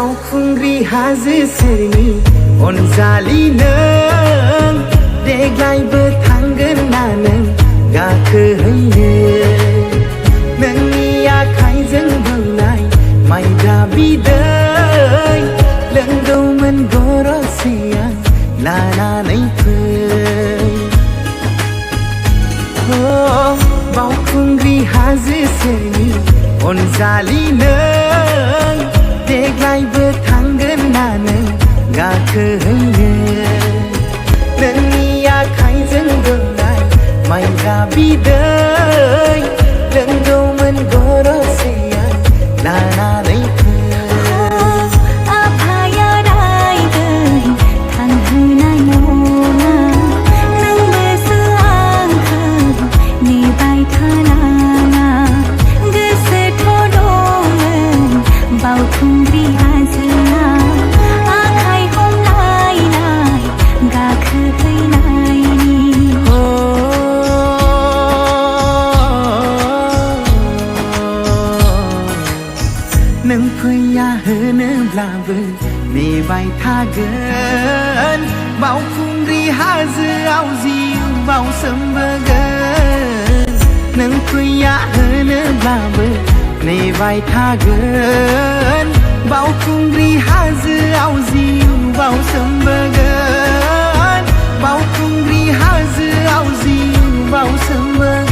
बावखुंग्रि हाजो सेरनि अनजालि नों देग्लायबो थांगोन ना नों गाखोहैनो नोंनि आखाइजों दौनाय माइब्रा बिदै लोंगौमोन गरसे आं लानानै फै बावखुंग्रि हाजो सेरनि अनजालि नों देग्लायबो थांगोन ना नों गाखोहैनो नोंनि आखाइजों दौनाय माइब्रा बिदै लोंगौमोन गरसे आं लानानै फै बावखुंग्रि हाजोआ आखाइ हमलायनाय गाखोहैनायनि नों फैया होनोब्लाबो नेबाय थागोन बावखुंग्रि हाजोआव जिउ बावसोमबोगोन नों फैया होनोब्लाबो नेबाय थागोन बावखुंग्रि हाजोआव जिउ बावसोमबोगोन बावखुंग्रि हाजोआव जिउ बावसोमबोगोन